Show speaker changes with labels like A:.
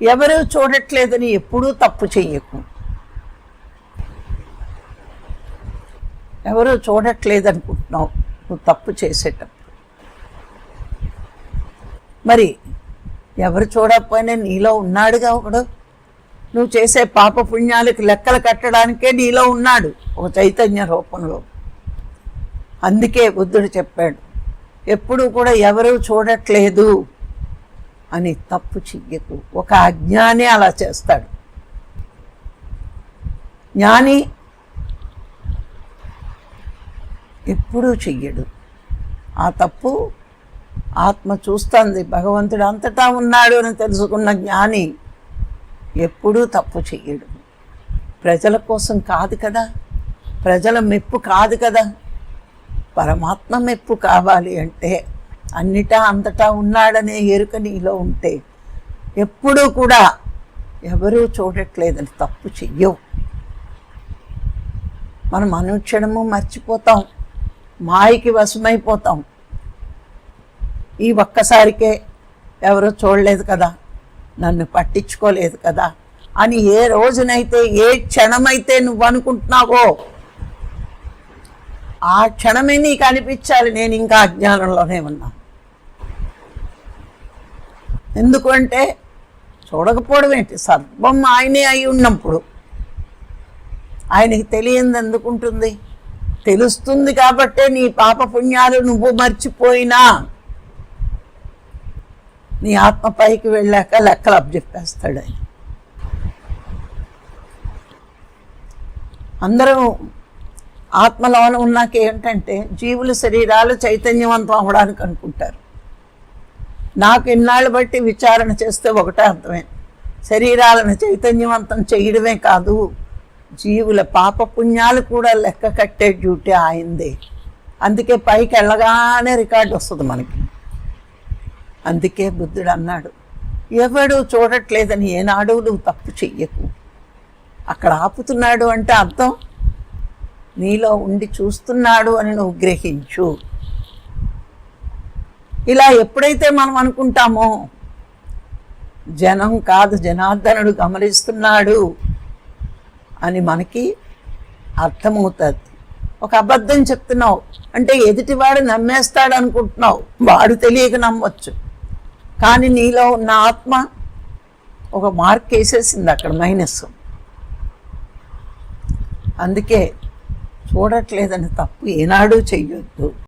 A: ఎవరు చూడట్లేదని ఎప్పుడూ తప్పు చెయ్యకు. ఎవరు చూడట్లేదనుకుంటున్నావు నువ్వు తప్పు చేసేటప్పుడు. మరి ఎవరు చూడకపోయినా నీలో ఉన్నాడుగా ఒకడు. నువ్వు చేసే పాప పుణ్యాలకు లెక్కలు కట్టడానికే నీలో ఉన్నాడు ఒక చైతన్య రూపంలో. అందుకే బుద్ధుడు చెప్పాడు, ఎప్పుడూ కూడా ఎవరు చూడట్లేదు అని తప్పు చెయ్యకు. ఒక అజ్ఞాని అలా చేస్తాడు. జ్ఞాని ఎప్పుడూ చెయ్యడు ఆ తప్పు. ఆత్మ చూస్తుంది, భగవంతుడు అంతటా ఉన్నాడు అని తెలుసుకున్న జ్ఞాని ఎప్పుడూ తప్పు చెయ్యడు. ప్రజల కోసం కాదు కదా, ప్రజల మెప్పు కాదు కదా. పరమాత్మ మెప్పు కావాలి అంటే అన్నిటా అంతటా ఉన్నాడనే ఎరుక నీలో ఉంటే ఎప్పుడూ కూడా ఎవరూ చూడట్లేదని తప్పు చెయ్యవు. మనం అనుక్షణము మర్చిపోతాం, మాయకి వశమైపోతాం. ఈ ఒక్కసారికే ఎవరూ చూడలేదు కదా, నన్ను పట్టించుకోలేదు కదా అని ఏ రోజునైతే ఏ క్షణమైతే నువ్వు అనుకుంటున్నావో ఆ క్షణమే నీకు అనిపించాలి నేను ఇంకా అజ్ఞానంలోనే ఉన్నా. ఎందుకంటే చూడకపోవడం ఏంటి, సర్వం ఆయనే అయి ఉన్నప్పుడు ఆయనకి తెలియంది ఎందుకుంటుంది? తెలుస్తుంది కాబట్టే నీ పాప పుణ్యాలు నువ్వు మర్చిపోయినా నీ ఆత్మ పైకి వెళ్ళాక లెక్కలు అప్పచెప్పేస్తాడు ఆయన. అందరూ ఆత్మలోన ఉన్నాక ఏంటంటే జీవుల శరీరాలు చైతన్యవంతం అవ్వడానికి అనుకుంటారు. నాకు ఇన్నాళ్ళు బట్టి విచారణ చేస్తే ఒకటే అర్థమే, శరీరాలను చైతన్యవంతం చేయడమే కాదు, జీవుల పాప పుణ్యాలు కూడా లెక్క కట్టే డ్యూటీ ఆయిందే. అందుకే పైకి వెళ్ళగానే రికార్డు వస్తుంది మనకి. అందుకే బుద్ధుడు అన్నాడు, ఎవడు చూడట్లేదని ఏనాడు నువ్వు తప్పు చెయ్యకు. అక్కడ ఆపుతున్నాడు అంటే అర్థం నీలో ఉండి చూస్తున్నాడు అని నువ్వు గ్రహించు. ఇలా ఎప్పుడైతే మనం అనుకుంటామో జనం కాదు జనార్దనుడు గమనిస్తున్నాడు అని మనకి అర్థమవుతుంది. ఒక అబద్ధం చెప్తున్నావు అంటే ఎదుటివాడు నమ్మేస్తాడు అనుకుంటున్నావు, వాడు తెలియక నమ్మొచ్చు. కానీ నీలో ఉన్న ఆత్మ ఒక మార్క్ వేసేసింది అక్కడ మైనస్. అందుకే చూడట్లేదని తప్పు ఏనాడు చెయ్యొద్దు.